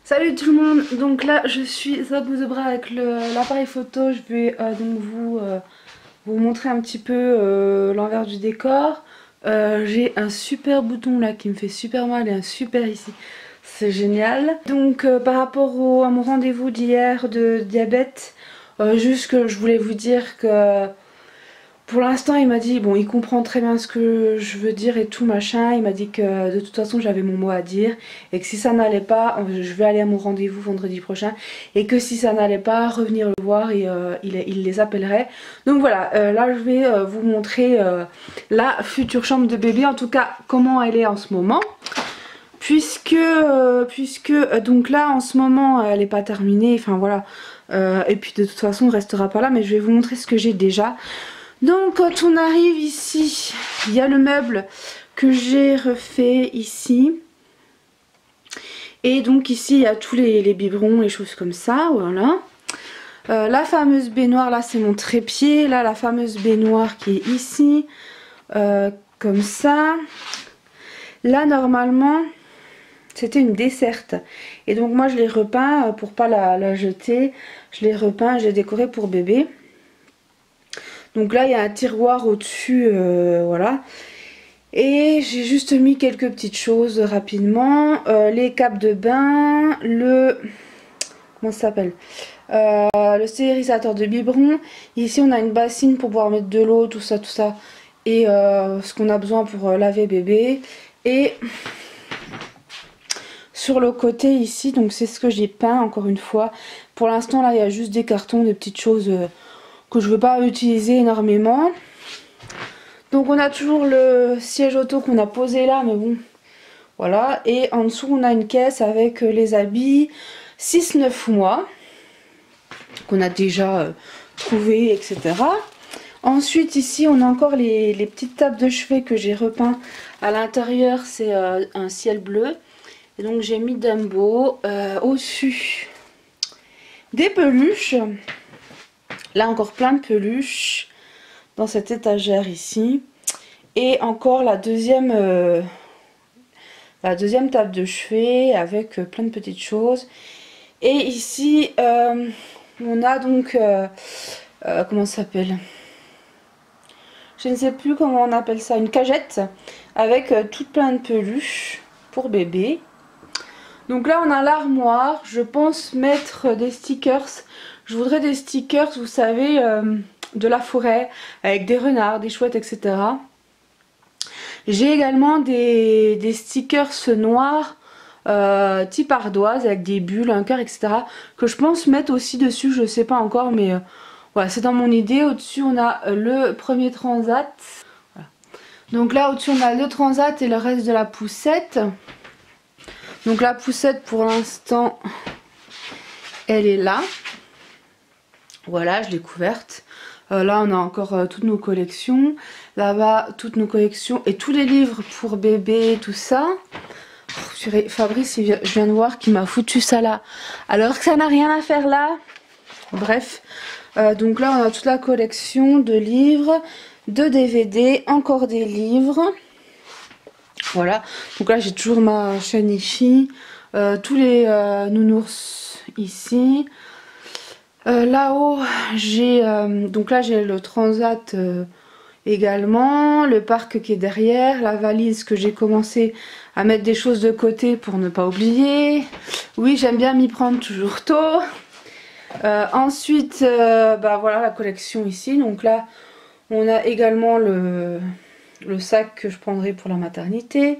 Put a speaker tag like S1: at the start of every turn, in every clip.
S1: Salut tout le monde, donc là je suis à bout de bras avec l'appareil photo. Je vais donc vous montrer un petit peu l'envers du décor. J'ai un super bouton là qui me fait super mal et un super ici, c'est génial. Donc par rapport à mon rendez-vous d'hier de diabète, juste que je voulais vous dire que pour l'instant il m'a dit, bon il comprend très bien ce que je veux dire et tout machin, il m'a dit que de toute façon j'avais mon mot à dire et que si ça n'allait pas, je vais aller à mon rendez-vous vendredi prochain et que si ça n'allait pas, revenir le voir et il les appellerait. Donc voilà, là je vais vous montrer la future chambre de bébé, en tout cas comment elle est en ce moment. Puisque donc là en ce moment elle n'est pas terminée, enfin voilà, et puis de toute façon on restera pas là, mais je vais vous montrer ce que j'ai déjà. Donc quand on arrive ici, il y a le meuble que j'ai refait ici. Et donc ici il y a tous les biberons, les choses comme ça, voilà. La fameuse baignoire, là c'est mon trépied, là la fameuse baignoire qui est ici, comme ça. Là normalement c'était une desserte. Et donc moi je l'ai repeint pour pas la jeter, je l'ai repeint, je l'ai décoré pour bébé. Donc là il y a un tiroir au-dessus, voilà. Et j'ai juste mis quelques petites choses rapidement. Les capes de bain, comment ça s'appelle, le stérilisateur de biberon. Ici on a une bassine pour pouvoir mettre de l'eau, tout ça. Et ce qu'on a besoin pour laver bébé. Et sur le côté ici, donc c'est ce que j'ai peint encore une fois. Pour l'instant là il y a juste des cartons, des petites choses que je ne veux pas utiliser énormément. Donc on a toujours le siège auto qu'on a posé là, mais bon, voilà. Et en dessous on a une caisse avec les habits 6-9 mois qu'on a déjà trouvé, etc. Ensuite ici on a encore les petites tables de chevet que j'ai repeint. À l'intérieur c'est un ciel bleu. Et donc j'ai mis Dumbo au-dessus des peluches. Là encore plein de peluches dans cette étagère ici. Et encore la deuxième table de chevet avec plein de petites choses. Et ici on a donc comment ça s'appelle, je ne sais plus comment on appelle ça, une cagette avec toute plein de peluches pour bébé. Donc là on a l'armoire, je pense mettre des stickers. Je voudrais des stickers, vous savez, de la forêt, avec des renards, des chouettes, etc. J'ai également des stickers noirs, type ardoise, avec des bulles, un cœur, etc. que je pense mettre aussi dessus, je sais pas encore, mais voilà, c'est dans mon idée. Au-dessus on a le premier transat. Voilà. Donc là au-dessus on a le transat et le reste de la poussette. Donc la poussette pour l'instant elle est là. Voilà, je l'ai couverte. Là on a encore toutes nos collections. Là-bas toutes nos collections et tous les livres pour bébé, tout ça. Oh, Fabrice, je viens de voir qu'il m'a foutu ça là, alors que ça n'a rien à faire là. Bref, donc là on a toute la collection de livres, de DVD, encore des livres. Voilà, donc là j'ai toujours ma chaîne IFI, tous les nounours ici. Là-haut j'ai donc là j'ai le transat également, le parc qui est derrière, la valise que j'ai commencé à mettre des choses de côté pour ne pas oublier. Oui, j'aime bien m'y prendre toujours tôt. Ensuite bah voilà la collection ici. Donc là on a également le sac que je prendrai pour la maternité.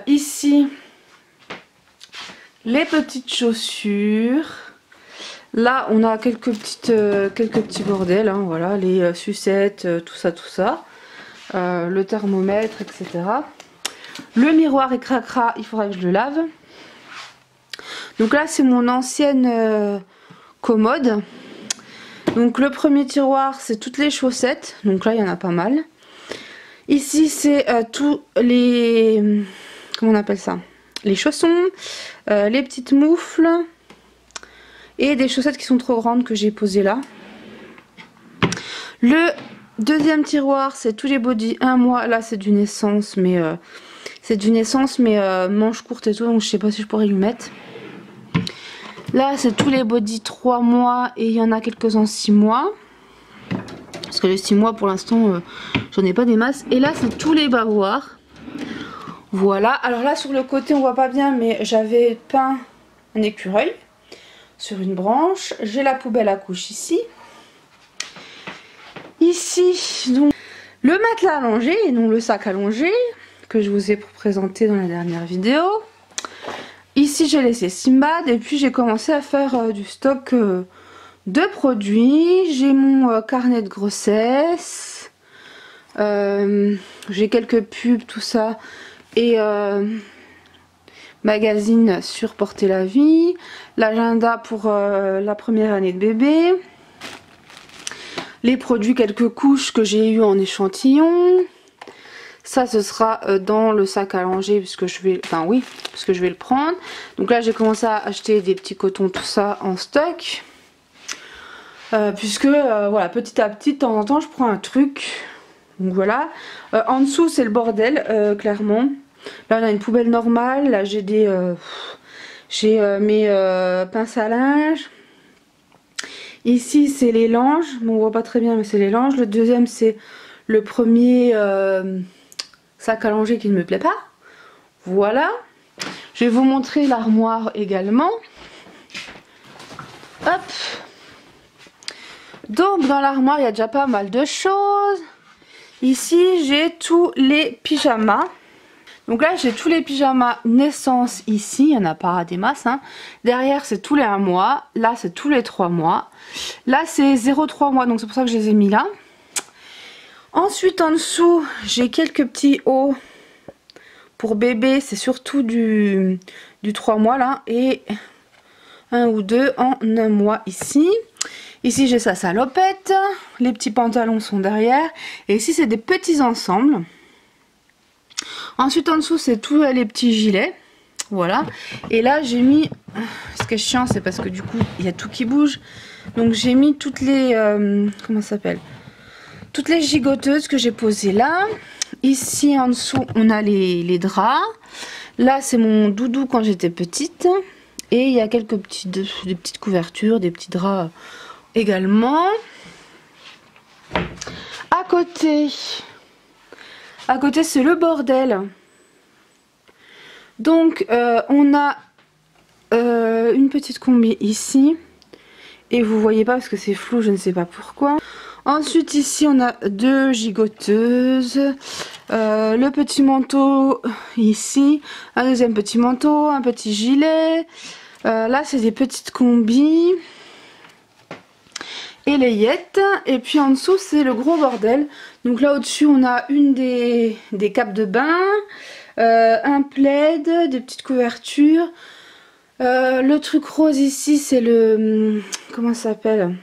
S1: Ici les petites chaussures. Là on a quelques petits bordels, hein, voilà, les sucettes, tout ça. Le thermomètre, etc. Le miroir et cracra, il faudra que je le lave. Donc là c'est mon ancienne commode. Donc le premier tiroir c'est toutes les chaussettes, donc là il y en a pas mal. Ici c'est tous les, comment on appelle ça, les chaussons, les petites moufles et des chaussettes qui sont trop grandes que j'ai posées là. Le deuxième tiroir c'est tous les bodys 1 mois, là c'est du naissance mais manche courte et tout, donc je sais pas si je pourrais lui mettre. Là c'est tous les body 3 mois et il y en a quelques-uns 6 mois. Parce que les 6 mois pour l'instant j'en ai pas des masses. Et là c'est tous les bavoirs. Voilà, alors là sur le côté on voit pas bien mais j'avais peint un écureuil sur une branche. J'ai la poubelle à couches ici. Ici donc le matelas allongé et non le sac allongé que je vous ai présenté dans la dernière vidéo. Ici j'ai laissé Simbad et puis j'ai commencé à faire du stock de produits. J'ai mon carnet de grossesse, j'ai quelques pubs, tout ça, et magazine sur Porter la vie, l'agenda pour la première année de bébé, les produits quelques couches que j'ai eu en échantillon. Ça ce sera dans le sac à langer puisque je vais, enfin oui, parce que je vais le prendre. Donc là j'ai commencé à acheter des petits cotons, tout ça en stock. Puisque voilà, petit à petit, de temps en temps je prends un truc. Donc voilà. En dessous c'est le bordel, clairement. Là on a une poubelle normale. Là j'ai des mes pinces à linge. Ici c'est les langes. Bon, on voit pas très bien mais c'est les langes. Le deuxième c'est le premier sac à langer qui ne me plaît pas. Voilà. Je vais vous montrer l'armoire également. Hop. Donc dans l'armoire il y a déjà pas mal de choses. Ici j'ai tous les pyjamas. Donc là j'ai tous les pyjamas naissance ici. Il n'y en a pas des masses hein. Derrière c'est tous les 1 mois. Là c'est tous les 3 mois. Là c'est 0,3 mois donc c'est pour ça que je les ai mis là. Ensuite en dessous j'ai quelques petits hauts pour bébé. C'est surtout du 3 mois là. Et 1 ou 2 en 1 mois ici. Ici j'ai sa salopette, les petits pantalons sont derrière et ici c'est des petits ensembles. Ensuite en dessous c'est tous les petits gilets, voilà. Et là j'ai mis, ce qui est chiant c'est parce que du coup il y a tout qui bouge. Donc j'ai mis toutes les, comment ça s'appelle, toutes les gigoteuses que j'ai posées là. Ici en dessous on a les draps. Là c'est mon doudou quand j'étais petite. Et il y a quelques des petites couvertures, des petits draps également. À côté c'est le bordel. Donc on a une petite combi ici. Et vous voyez pas parce que c'est flou, je ne sais pas pourquoi. Ensuite ici on a 2 gigoteuses. Le petit manteau ici. Un deuxième petit manteau, un petit gilet. Là c'est des petites combis. Et les yettes. Et puis en dessous c'est le gros bordel. Donc là au dessus on a une des capes de bain, un plaid, des petites couvertures. Le truc rose ici c'est le, comment ça s'appelle,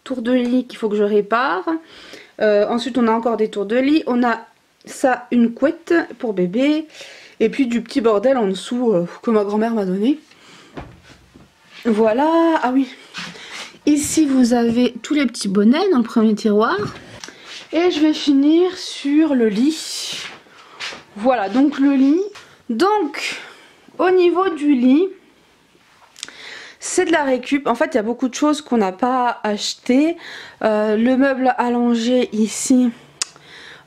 S1: tour de lit qu'il faut que je répare. Ensuite on a encore des tours de lit. On a ça, une couette pour bébé. Et puis du petit bordel en dessous que ma grand-mère m'a donné. Voilà. Ah oui, ici vous avez tous les petits bonnets dans le premier tiroir. Et je vais finir sur le lit. Voilà donc le lit. Donc au niveau du lit, c'est de la récup. En fait il y a beaucoup de choses qu'on n'a pas achetées. Le meuble allongé ici,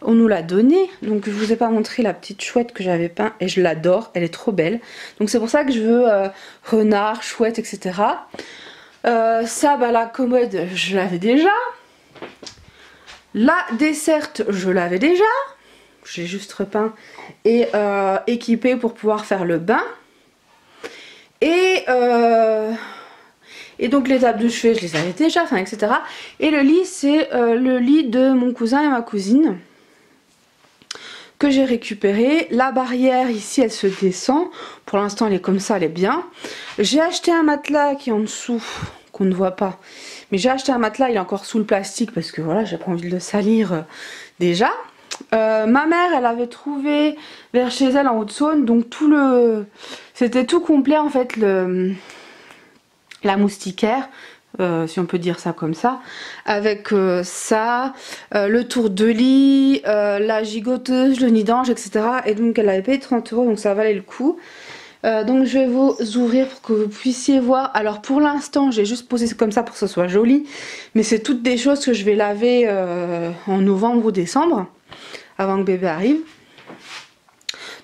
S1: on nous l'a donné. Donc je vous ai pas montré la petite chouette que j'avais peint et je l'adore, elle est trop belle. Donc c'est pour ça que je veux renard, chouette, etc. Ça, bah, la commode je l'avais déjà. La desserte je l'avais déjà. J'ai juste repeint et équipé pour pouvoir faire le bain. Et donc les tables de chevet je les avais déjà, enfin etc. Et le lit c'est le lit de mon cousin et ma cousine que j'ai récupéré. La barrière ici elle se descend. Pour l'instant elle est comme ça, elle est bien. J'ai acheté un matelas qui est en dessous, qu'on ne voit pas. Mais j'ai acheté un matelas, il est encore sous le plastique parce que voilà, j'ai pas envie de le salir déjà. Ma mère elle avait trouvé vers chez elle en Haute-Saône, donc tout le, c'était tout complet en fait, la moustiquaire, si on peut dire ça comme ça, avec ça, le tour de lit, la gigoteuse, le nid d'ange, etc. Et donc elle avait payé 30 €, donc ça valait le coup. Donc je vais vous ouvrir pour que vous puissiez voir. Alors pour l'instant j'ai juste posé comme ça pour que ce soit joli, mais c'est toutes des choses que je vais laver en novembre ou décembre avant que bébé arrive.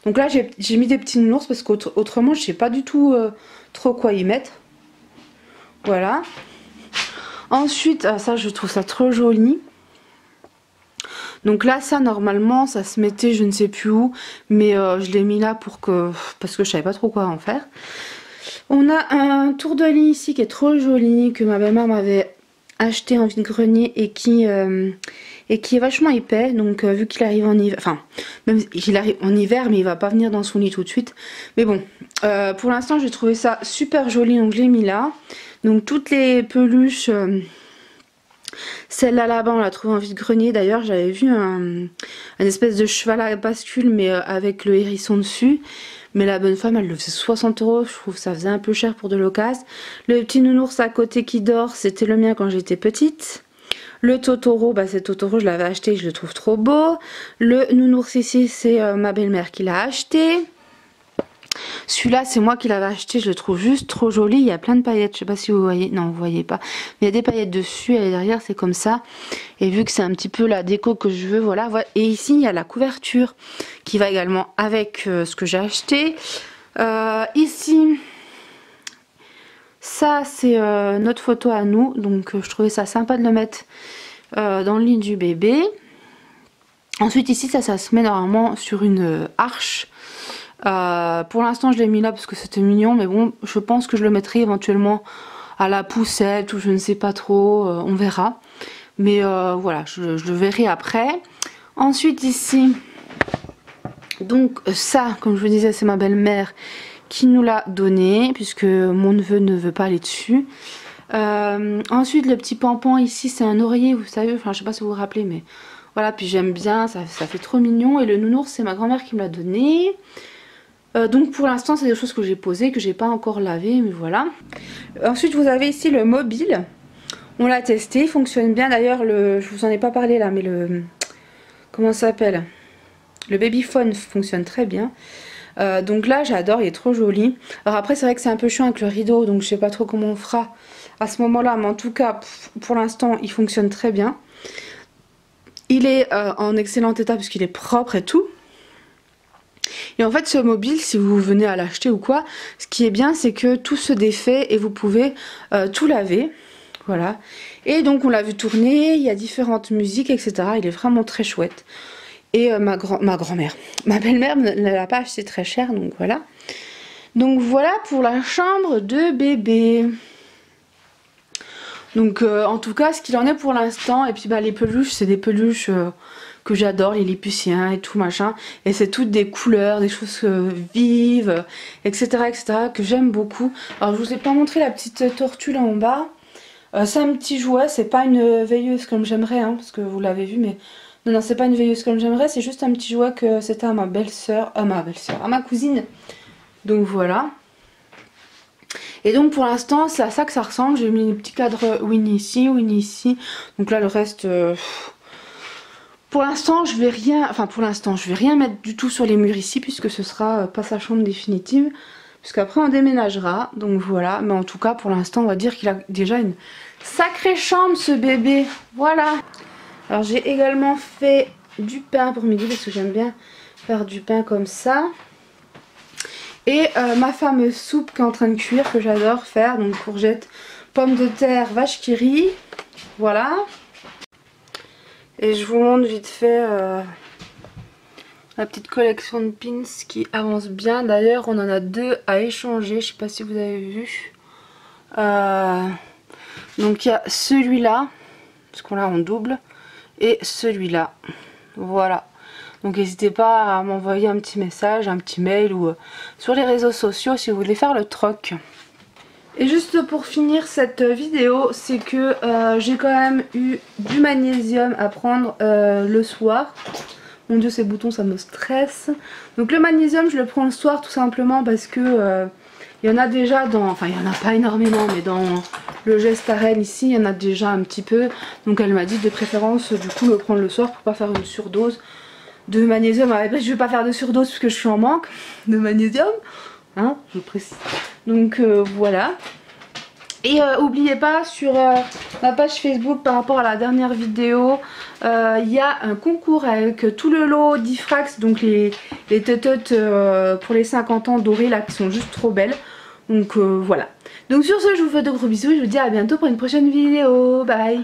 S1: Donc là j'ai mis des petits nounours parce qu'autrement je sais pas du tout trop quoi y mettre. Voilà. Ensuite ça je trouve ça trop joli. Donc là ça normalement ça se mettait je ne sais plus où, mais je l'ai mis là parce que je savais pas trop quoi en faire. On a un tour de lit ici qui est trop joli, que ma belle-mère m'avait acheté en vide-grenier et qui est vachement épais. Donc vu qu'il arrive en hiver, enfin même il arrive en hiver mais il va pas venir dans son lit tout de suite. Mais bon, pour l'instant j'ai trouvé ça super joli donc je l'ai mis là. Donc toutes les peluches... Celle-là là-bas on l'a trouvée en vide-grenier. D'ailleurs j'avais vu un espèce de cheval à bascule mais avec le hérisson dessus. Mais la bonne femme elle le faisait 60 €. Je trouve que ça faisait un peu cher pour de l'occasion. Le petit nounours à côté qui dort, c'était le mien quand j'étais petite. Le Totoro, bah c'est Totoro, je l'avais acheté, je le trouve trop beau. Le nounours ici c'est ma belle-mère qui l'a acheté. Celui-là c'est moi qui l'avais acheté, je le trouve juste trop joli, il y a plein de paillettes, je sais pas si vous voyez, non vous voyez pas, mais il y a des paillettes dessus et derrière c'est comme ça, et vu que c'est un petit peu la déco que je veux, voilà, et ici il y a la couverture qui va également avec ce que j'ai acheté. Ici ça c'est notre photo à nous, donc je trouvais ça sympa de le mettre dans le lit du bébé. Ensuite ici ça se met normalement sur une arche. Pour l'instant je l'ai mis là parce que c'était mignon, mais bon je pense que je le mettrai éventuellement à la poussette ou je ne sais pas trop, on verra, mais voilà je le verrai après. Ensuite ici donc ça comme je vous disais c'est ma belle-mère qui nous l'a donné puisque mon neveu ne veut pas aller dessus. Ensuite le petit pampan ici c'est un oreiller, vous savez, enfin je sais pas si vous vous rappelez, mais voilà, puis j'aime bien, ça fait trop mignon. Et le nounours c'est ma grand-mère qui me l'a donné. Donc pour l'instant c'est des choses que j'ai posées, que j'ai pas encore lavé, mais voilà. Ensuite vous avez ici le mobile. On l'a testé, il fonctionne bien. D'ailleurs je vous en ai pas parlé là, mais comment ça s'appelle, le babyphone fonctionne très bien. Donc là j'adore, il est trop joli. Alors après c'est vrai que c'est un peu chiant avec le rideau, donc je sais pas trop comment on fera à ce moment là, mais en tout cas pour l'instant il fonctionne très bien. Il est en excellent état puisqu'il est propre et tout. Et en fait ce mobile, si vous venez à l'acheter ou quoi, ce qui est bien c'est que tout se défait et vous pouvez tout laver. Voilà. Et donc on l'a vu tourner, il y a différentes musiques etc. Il est vraiment très chouette. Et ma grand-mère, ma belle-mère ne l'a pas acheté très cher, donc voilà. Donc voilà pour la chambre de bébé. Donc en tout cas ce qu'il en est pour l'instant. Et puis bah les peluches, c'est des peluches que j'adore, les Lilliputiens et tout machin. Et c'est toutes des couleurs, des choses vives, etc. etc. que j'aime beaucoup. Alors je vous ai pas montré la petite tortue là en bas. C'est un petit jouet, c'est pas une veilleuse comme j'aimerais, hein, parce que vous l'avez vu, mais... Non, c'est pas une veilleuse comme j'aimerais, c'est juste un petit jouet que c'était à ma belle-sœur, à ma cousine. Donc voilà. Et donc pour l'instant, c'est à ça que ça ressemble. J'ai mis des petits cadres Winnie ici, Winnie ici. Donc là, le reste... Pour l'instant, je vais rien mettre du tout sur les murs ici, puisque ce sera pas sa chambre définitive. Puisqu'après, on déménagera. Donc voilà. Mais en tout cas, pour l'instant, on va dire qu'il a déjà une sacrée chambre, ce bébé. Voilà. Alors j'ai également fait du pain pour midi parce que j'aime bien faire du pain comme ça. Et ma fameuse soupe qui est en train de cuire, que j'adore faire. Donc courgettes, pommes de terre, vache qui rit. Voilà. Et je vous montre vite fait la petite collection de pins qui avance bien. D'ailleurs on en a deux à échanger, je sais pas si vous avez vu. Donc il y a celui-là, parce qu'on l'a en double. Et celui-là, voilà. Donc n'hésitez pas à m'envoyer un petit message, un petit mail ou sur les réseaux sociaux si vous voulez faire le troc. Et juste pour finir cette vidéo, c'est que j'ai quand même eu du magnésium à prendre le soir. Mon dieu, ces boutons ça me stresse. Donc le magnésium je le prends le soir tout simplement parce que il y en a déjà dans, enfin il y en a pas énormément, mais dans le Gestaren ici il y en a déjà un petit peu. Donc elle m'a dit de préférence du coup le prendre le soir pour pas faire une surdose de magnésium. Après je vais pas faire de surdose parce que je suis en manque de magnésium. hein, je précise. Donc voilà. Et n'oubliez pas sur ma page Facebook par rapport à la dernière vidéo, il y a un concours avec tout le lot d'Ifrax, donc les teuteutes pour les 50 ans dorées là qui sont juste trop belles. Donc voilà. Donc sur ce, je vous fais de gros bisous et je vous dis à bientôt pour une prochaine vidéo. Bye.